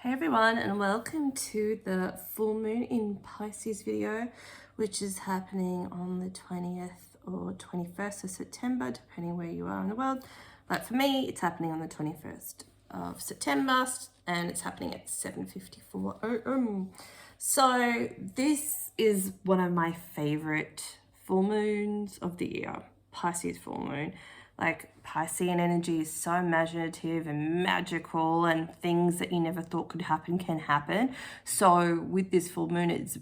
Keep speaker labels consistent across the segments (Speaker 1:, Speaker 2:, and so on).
Speaker 1: Hey everyone, and welcome to the full moon in Pisces video, which is happening on the 20th or 21st of September, depending where you are in the world. But for me, it's happening on the 21st of September, and it's happening at 7:54 a.m. So this is one of my favorite full moons of the year, Pisces full moon. Like, Piscean energy is so imaginative and magical, and things that you never thought could happen can happen. So with this full moon, it's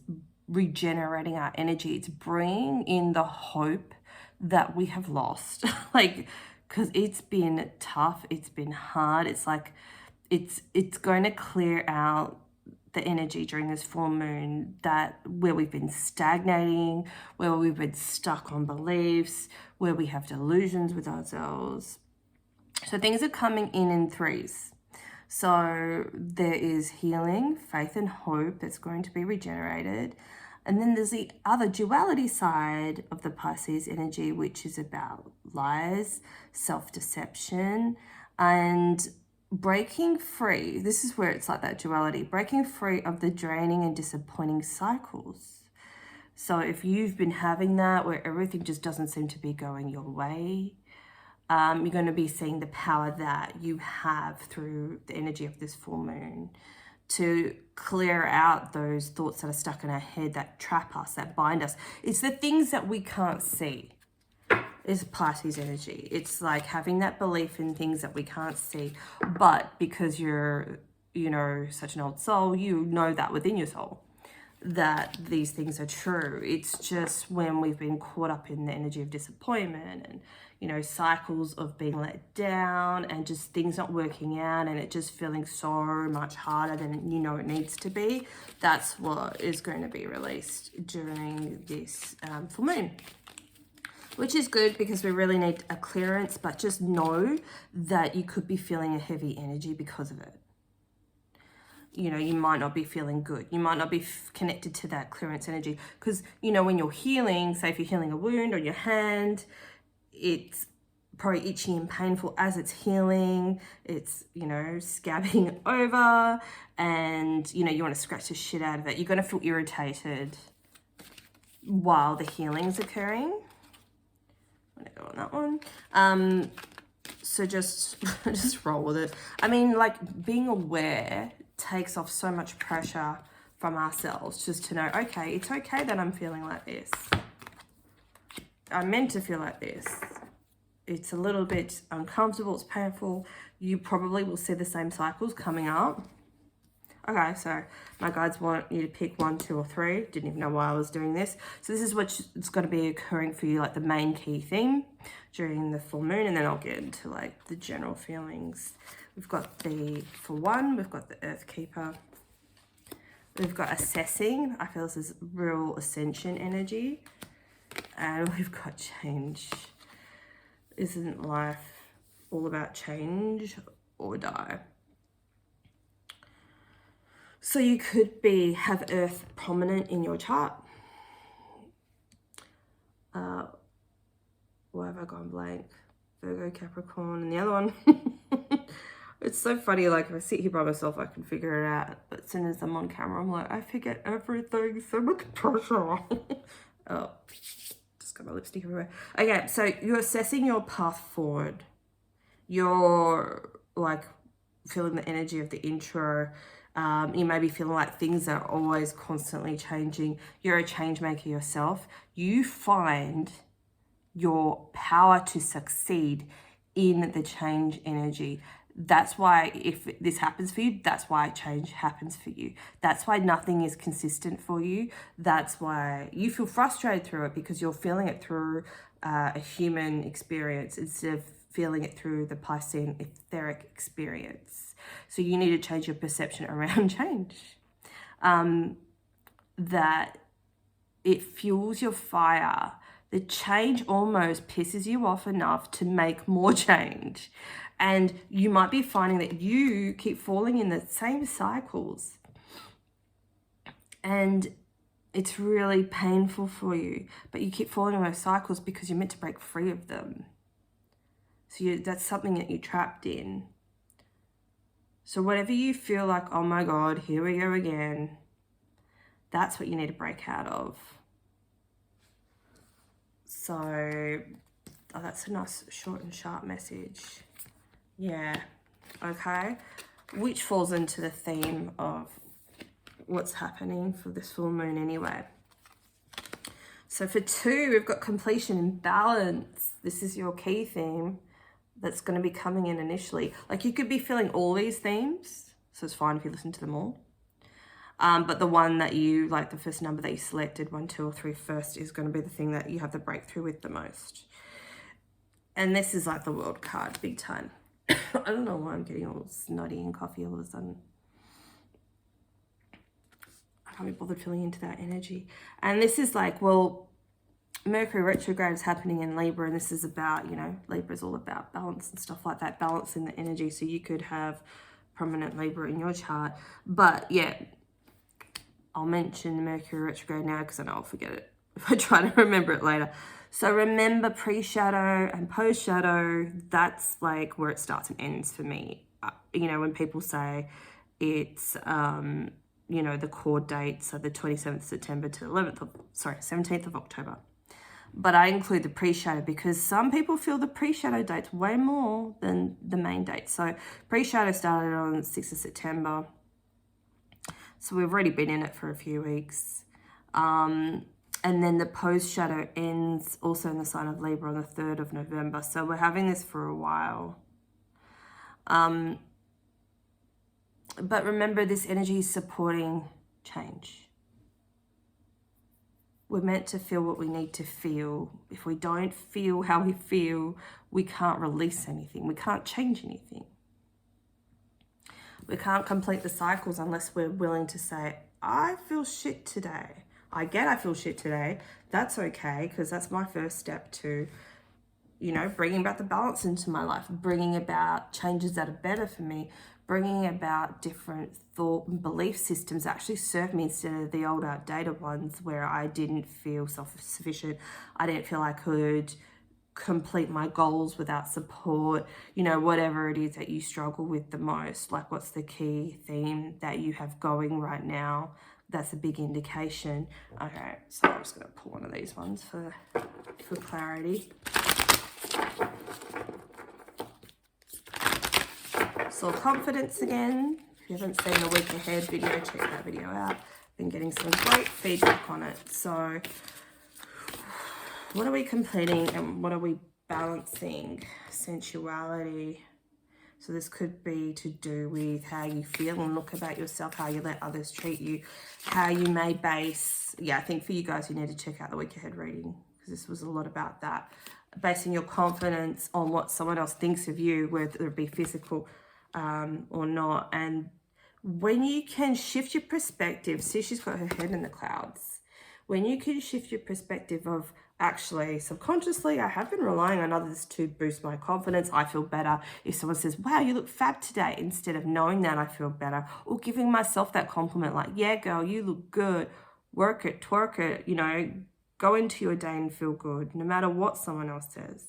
Speaker 1: regenerating our energy. It's bringing in the hope that we have lost. Like, because it's been tough, it's been hard. It's like it's going to clear out the energy during this full moon, that where we've been stagnating, where we've been stuck on beliefs, where we have delusions with ourselves. So things are coming in 3's. So there is healing, faith and hope that's going to be regenerated. And then there's the other duality side of the Pisces energy, which is about lies, self-deception, and breaking free. This is where it's like that duality, breaking free of the draining and disappointing cycles. So if you've been having that where everything just doesn't seem to be going your way, you're going to be seeing the power that you have through the energy of this full moon to clear out those thoughts that are stuck in our head, that trap us, that bind us. It's the things that we can't see. Is Pisces energy. It's like having that belief in things that we can't see, but because you're, such an old soul, you know that within your soul that these things are true. It's just when we've been caught up in the energy of disappointment and, cycles of being let down and just things not working out and it just feeling so much harder than it needs to be. That's what is going to be released during this full moon. Which is good because we really need a clearance, but just know that you could be feeling a heavy energy because of it. You might not be feeling good. You might not be connected to that clearance energy because, when you're healing, say if you're healing a wound on your hand, it's probably itchy and painful as it's healing. It's, scabbing over and, you want to scratch the shit out of it. You're going to feel irritated while the healing's occurring. I'm gonna go on that one. So just roll with it. I mean, like, being aware takes off so much pressure from ourselves, just to know, okay, it's okay that I'm feeling like this. I'm meant to feel like this. It's a little bit uncomfortable, it's painful. You probably will see the same cycles coming up. Okay, so my guides want you to pick 1, 2, or 3. Didn't even know why I was doing this. So this is what's going to be occurring for you, like the main key theme during the full moon, and then I'll get into like the general feelings. We've got for 1, we've got the Earth Keeper. We've got assessing. I feel this is real ascension energy. And we've got change. Isn't life all about change or die? So you could have Earth prominent in your chart. Why have I gone blank? Virgo, Capricorn, and the other one. It's so funny, like if I sit here by myself, I can figure it out. But as soon as I'm on camera, I'm like, I forget everything, so much pressure. Oh, just got my lipstick everywhere. Okay, so you're assessing your path forward. You're like feeling the energy of the intro. You may be feeling like things are always constantly changing. You're a change maker yourself. You find your power to succeed in the change energy. That's why if this happens for you, that's why change happens for you. That's why nothing is consistent for you. That's why you feel frustrated through it, because you're feeling it through a human experience instead of feeling it through the Piscean etheric experience. So you need to change your perception around change. That it fuels your fire. The change almost pisses you off enough to make more change. And you might be finding that you keep falling in the same cycles. And it's really painful for you. But you keep falling in those cycles because you're meant to break free of them. So that's something that you're trapped in. So whatever you feel like, oh my God, here we go again, that's what you need to break out of. So, oh, that's a nice short and sharp message. Yeah, okay. Which falls into the theme of what's happening for this full moon anyway. So for 2, we've got completion and balance. This is your key theme that's going to be coming in initially. Like, you could be feeling all these themes, so it's fine if you listen to them all. But the one that you, like the first number that you selected, 1, 2, or 3 first, is going to be the thing that you have the breakthrough with the most. And this is like the World card, big time. I don't know why I'm getting all snotty and coffee all of a sudden. I can't be bothered feeling into that energy. And this is like, well, Mercury retrograde is happening in Libra, and this is about, you know, Libra is all about balance and stuff like that, balancing the energy. So you could have prominent Libra in your chart. But yeah, I'll mention Mercury retrograde now because I know I'll forget it if I try to remember it later. So remember, pre-shadow and post-shadow, that's like where it starts and ends for me. You know, when people say it's, you know, the core dates, so the 27th September to 17th of October. But I include the pre-shadow because some people feel the pre-shadow dates way more than the main date. So pre-shadow started on 6th of September. So we've already been in it for a few weeks. And then the post-shadow ends also in the sign of Libra on the 3rd of November. So we're having this for a while. But remember, this energy is supporting change. We're meant to feel what we need to feel. If we don't feel how we feel, we can't release anything. We can't change anything. We can't complete the cycles unless we're willing to say, I feel shit today. I feel shit today. That's okay, because that's my first step to, you know, bringing about the balance into my life, bringing about changes that are better for me, bringing about different thought and belief systems that actually serve me instead of the old outdated ones where I didn't feel self-sufficient. I didn't feel I could complete my goals without support, you know, whatever it is that you struggle with the most. Like, what's the key theme that you have going right now? That's a big indication. Okay, so I'm just going to pull one of these ones for clarity. So confidence again. If you haven't seen the week ahead video, check that video out. Been getting some great feedback on it. So what are we completing and what are we balancing? Sensuality. So this could be to do with how you feel and look about yourself, how you let others treat you, how you may base, I think for you guys, you need to check out the week ahead reading because this was a lot about that. Basing your confidence on what someone else thinks of you, whether it be physical or not. And when you can shift your perspective, see, she's got her head in the clouds. When you can shift your perspective of, actually, subconsciously, I have been relying on others to boost my confidence. I feel better if someone says, wow, you look fab today, instead of knowing that I feel better, or giving myself that compliment, like, yeah, girl, you look good, work it, twerk it, you know, go into your day and feel good, no matter what someone else says.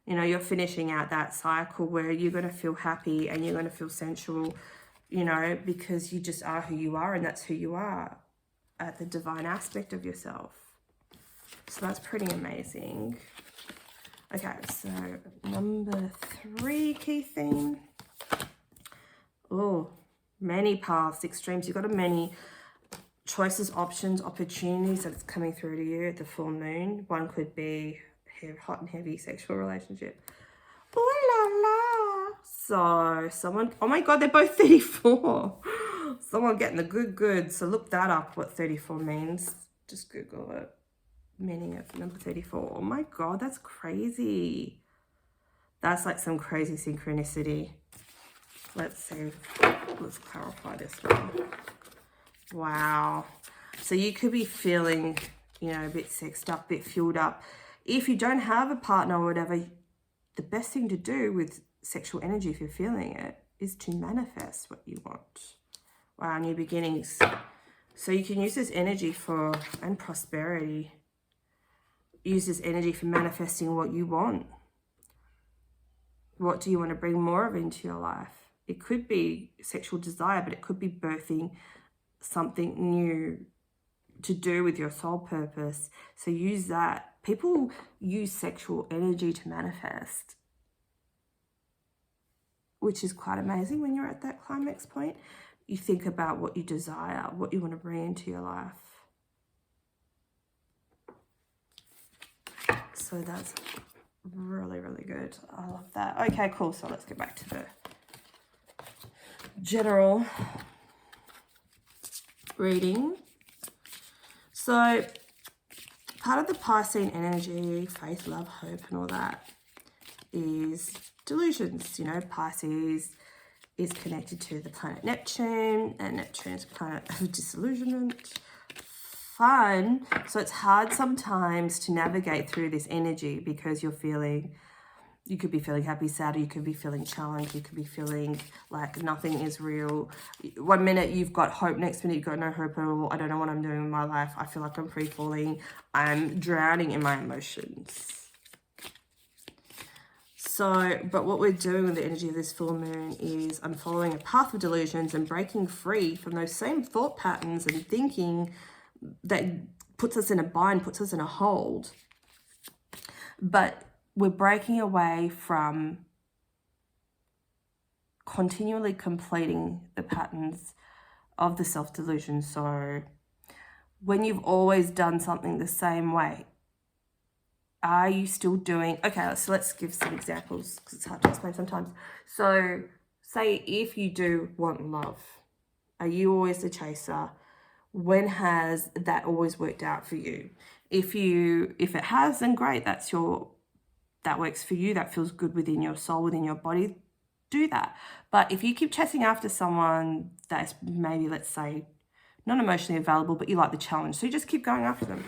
Speaker 1: You know, you're finishing out that cycle where you're going to feel happy and you're going to feel sensual, you know, because you just are who you are, and that's who you are at the divine aspect of yourself. So that's pretty amazing. Okay, so number 3 key theme. Oh, many paths, extremes. You've got many choices, options, opportunities that's coming through to you at the full moon. One could be hot and heavy sexual relationship. Ooh la la. So someone, oh my God, they're both 34. Someone getting the good. So look that up, what 34 means. Just Google it. Meaning of number 34. Oh my God, that's crazy. That's like some crazy synchronicity. Let's see. Let's clarify this one. Wow. So you could be feeling, you know, a bit sexed up, a bit fueled up. If you don't have a partner or whatever, the best thing to do with sexual energy, if you're feeling it, is to manifest what you want. Wow, new beginnings. So you can use this energy and prosperity. Use this energy for manifesting what you want. What do you want to bring more of into your life? It could be sexual desire, but it could be birthing something new to do with your soul purpose. So use that. People use sexual energy to manifest, which is quite amazing when you're at that climax point. You think about what you desire, what you want to bring into your life. So that's really, really good. I love that. Okay, cool. So let's get back to the general reading. So part of the Piscean energy, faith, love, hope, and all that is delusions. You know, Pisces is connected to the planet Neptune, and Neptune is a planet of disillusionment. Fun. So it's hard sometimes to navigate through this energy because you could be feeling happy, sad, or you could be feeling challenged, you could be feeling like nothing is real. One minute you've got hope, next minute you've got no hope at all. I don't know what I'm doing with my life. I feel like I'm free falling. I'm drowning in my emotions. So, but what we're doing with the energy of this full moon is unfollowing a path of delusions and breaking free from those same thought patterns and thinking that puts us in a bind, puts us in a hold. But we're breaking away from continually completing the patterns of the self-delusion. So when you've always done something the same way, are you still doing... Okay, so let's give some examples because it's hard to explain sometimes. So say if you do want love, are you always the chaser? When has that always worked out for you? If it has, then great, that works for you, that feels good within your soul, within your body, do that. But if you keep chasing after someone that's maybe, let's say, not emotionally available, but you like the challenge, so you just keep going after them.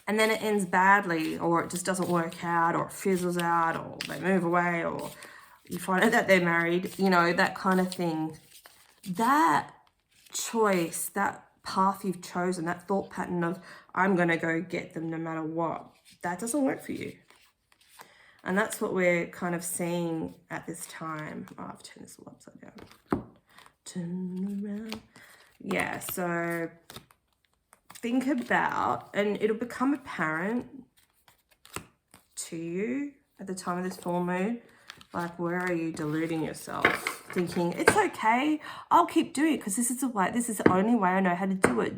Speaker 1: And then it ends badly, or it just doesn't work out, or it fizzles out, or they move away, or you find out that they're married, you know, that kind of thing. That choice, that path you've chosen, that thought pattern of, I'm going to go get them no matter what, that doesn't work for you. And that's what we're kind of seeing at this time. Oh, I've turned this all upside down. Turn around. Yeah, so think about, and it'll become apparent to you at the time of this full moon, like, where are you deluding yourself? Thinking, it's okay, I'll keep doing it because this is the only way I know how to do it.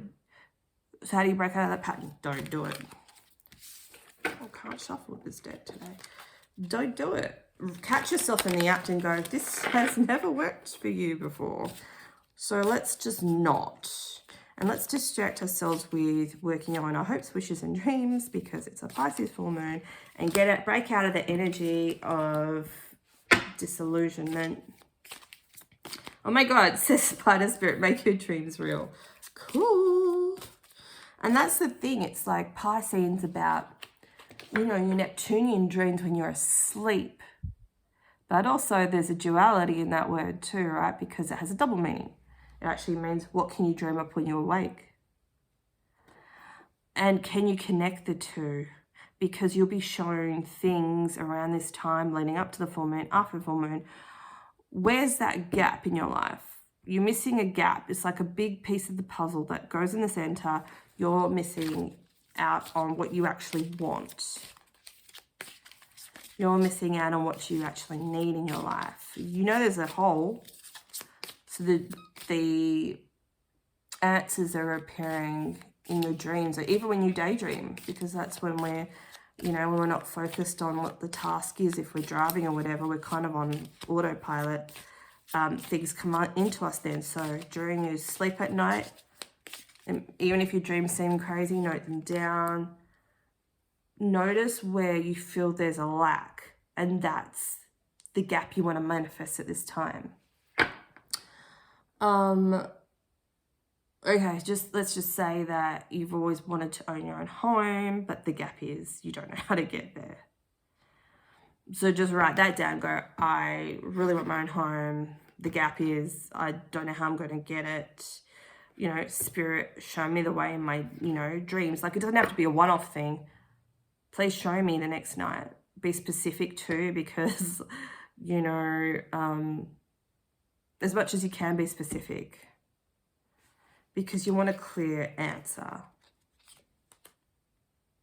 Speaker 1: So how do you break out of that pattern? Don't do it. I can't shuffle with this deck today. Don't do it. Catch yourself in the act and go, this has never worked for you before. So let's just not. And let's distract ourselves with working on our hopes, wishes, and dreams because it's a Pisces full moon, and break out of the energy of disillusionment. Oh my God, says Spider Spirit, make your dreams real. Cool. And that's the thing. It's like Piscean's about, you know, your Neptunian dreams when you're asleep. But also there's a duality in that word too, right? Because it has a double meaning. It actually means, what can you dream up when you're awake? And can you connect the two? Because you'll be shown things around this time leading up to the full moon, after the full moon. Where's that gap in your life? You're missing a gap. It's like a big piece of the puzzle that goes in the center. You're missing out on what you actually want. You're missing out on what you actually need in your life. You know there's a hole. So the answers are appearing in your dreams, or even when you daydream, because that's when we're, you know, when we're not focused on what the task is. If we're driving or whatever, we're kind of on autopilot. Things come into us then. So during your sleep at night, and even if your dreams seem crazy, note them down. Notice where you feel there's a lack, and that's the gap you want to manifest at this time. Okay, let's just say that you've always wanted to own your own home, but the gap is you don't know how to get there. So just write that down. Go, I really want my own home. The gap is I don't know how I'm going to get it. You know, Spirit, show me the way in my, you know, dreams. Like, it doesn't have to be a one-off thing. Please show me the next night. Be specific too, because you know, as much as you can, be specific, because you want a clear answer,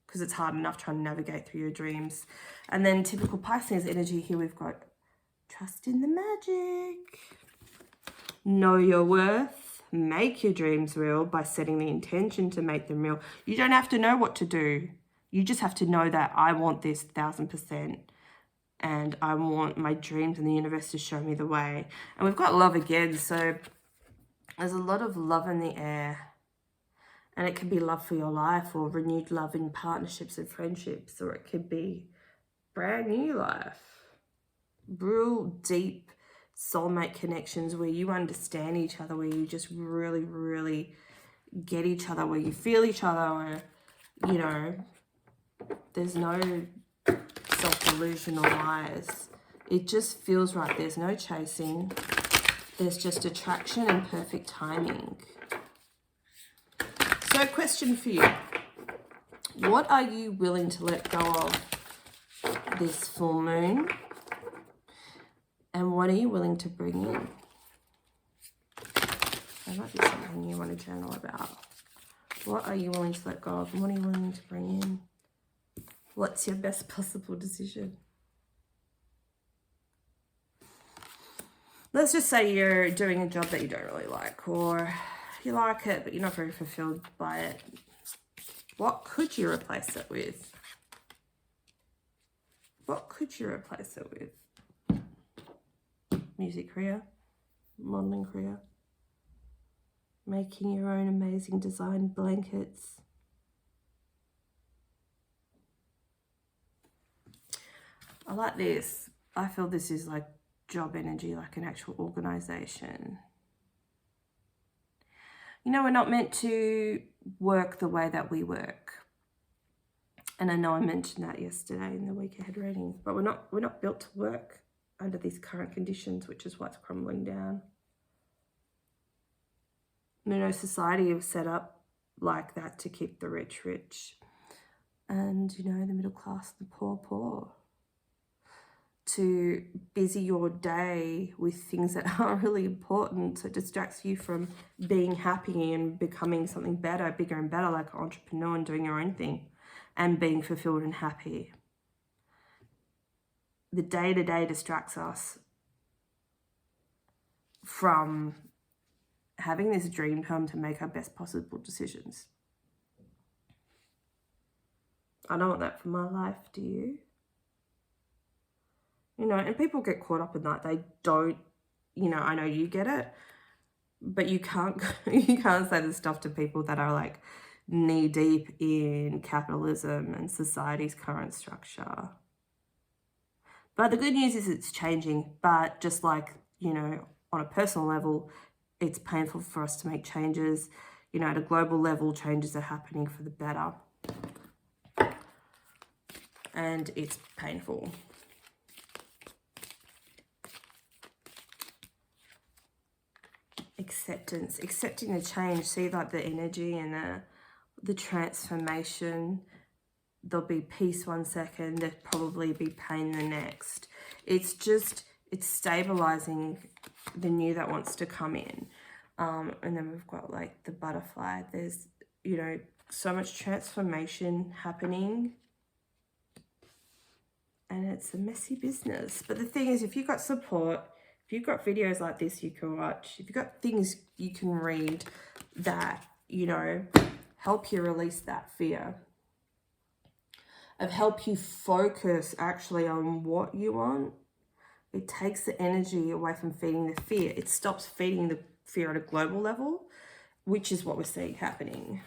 Speaker 1: because it's hard enough trying to navigate through your dreams. And then typical Pisces energy here, we've got trust in the magic, know your worth, make your dreams real by setting the intention to make them real. You don't have to know what to do. You just have to know that I want this 1000%. And I want my dreams and the universe to show me the way. And we've got love again. So there's a lot of love in the air. And it could be love for your life, or renewed love in partnerships and friendships. Or it could be brand new life. Real deep soulmate connections where you understand each other, where you just really, really get each other, where you feel each other, where, you know, there's no self-delusional lies. It just feels right. There's no chasing. There's just attraction and perfect timing. So, question for you. What are you willing to let go of this full moon? And what are you willing to bring in? That might be something you want to journal about. What are you willing to let go of? And what are you willing to bring in? What's your best possible decision? Let's just say you're doing a job that you don't really like, or you like it, but you're not very fulfilled by it. What could you replace it with? What could you replace it with? Music career, modeling career, making your own amazing design blankets. I like this. I feel this is like job energy, like an actual organization. You know, we're not meant to work the way that we work. And I know I mentioned that yesterday in the week ahead reading, but we're not built to work under these current conditions, which is what's crumbling down. You know, society is set up like that to keep the rich rich, and, you know, the middle class, the poor poor. To busy your day with things that aren't really important, so it distracts you from being happy and becoming something better, bigger and better, like an entrepreneur and doing your own thing and being fulfilled and happy. The day-to-day distracts us from having this dream come to make our best possible decisions. I don't want that for my life, do you? You know, and people get caught up in that. They don't, you know, I know you get it, but you can't say this stuff to people that are like knee deep in capitalism and society's current structure. But the good news is it's changing. But just like, you know, on a personal level, it's painful for us to make changes. You know, at a global level, changes are happening for the better. And it's painful. Acceptance, accepting the change. See, like the energy and the transformation. There'll be peace one second, there'll probably be pain the next. It's stabilizing the new that wants to come in. And then we've got like the butterfly. There's, you know, so much transformation happening. And it's a messy business. But the thing is, if you've got support, if you've got videos like this you can watch, if you've got things you can read that, you know, help you release that fear, of help you focus actually on what you want, it takes the energy away from feeding the fear. It stops feeding the fear at a global level, which is what we're seeing happening.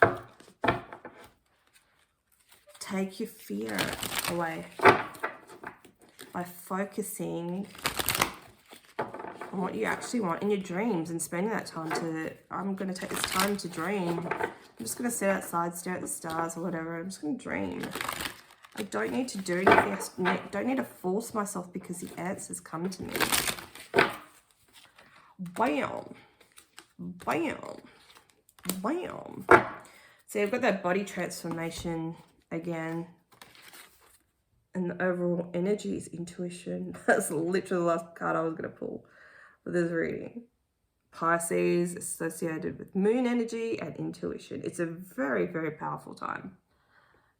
Speaker 1: Take your fear away by focusing on what you actually want in your dreams and spending that time to, I'm going to take this time to dream. I'm just going to sit outside, stare at the stars or whatever. I'm just going to dream. I don't need to do anything. I don't need to force myself because the answers come to me. Bam. Bam. Bam. See, I've got that body transformation again. And the overall energy is intuition. That's literally the last card I was going to pull for this reading. Pisces associated with moon energy and intuition. It's a very, very powerful time.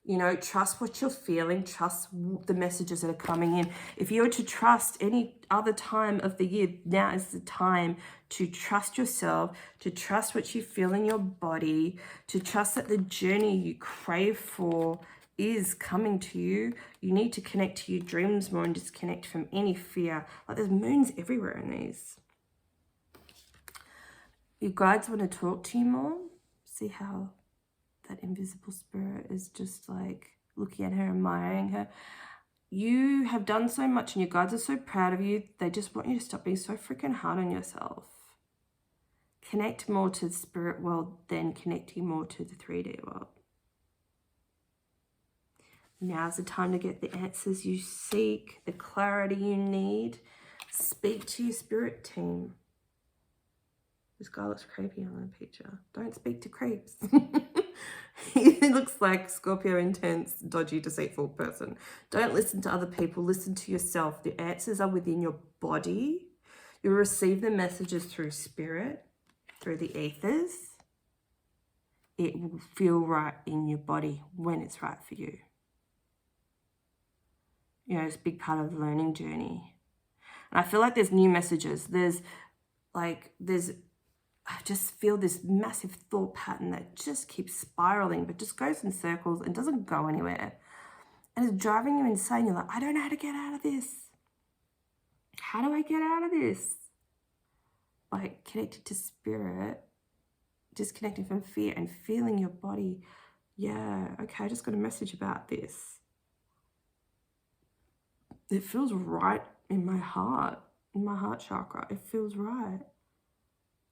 Speaker 1: You know, trust what you're feeling, trust the messages that are coming in. If you were to trust any other time of the year, now is the time to trust yourself, to trust what you feel in your body, to trust that the journey you crave for is coming to you. You need to connect to your dreams more and disconnect from any fear. Like, there's moons everywhere in these. Your guides want to talk to you more. See how that invisible spirit is just like looking at her, admiring her. You have done so much and your guides are so proud of you. They just want you to stop being so freaking hard on yourself. Connect more to the spirit world than connecting more to the 3D world. Now's the time to get the answers you seek, the clarity you need. Speak to your spirit team. This guy looks creepy on the picture. Don't speak to creeps. He looks like Scorpio intense, dodgy, deceitful person. Don't listen to other people. Listen to yourself. The answers are within your body. You'll receive the messages through spirit, through the ethers. It will feel right in your body when it's right for you. You know, it's a big part of the learning journey. And I feel like there's new messages. I just feel this massive thought pattern that just keeps spiraling, but just goes in circles and doesn't go anywhere. And it's driving you insane. You're like, I don't know how to get out of this. How do I get out of this? Like, connected to spirit, disconnecting from fear and feeling your body. Yeah, okay, I just got a message about this. It feels right in my heart chakra. It feels right.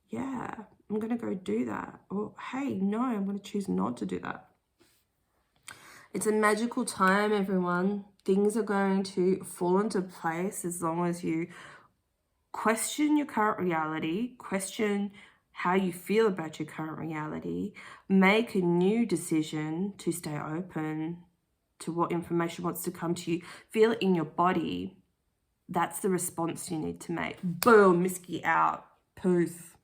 Speaker 1: Yeah, I'm going to go do that. Or, hey, no, I'm going to choose not to do that. It's a magical time, everyone. Things are going to fall into place as long as you question your current reality, question how you feel about your current reality, make a new decision to stay open to what information wants to come to you, feel it in your body. That's the response you need to make. Boom, Misky out. Poof.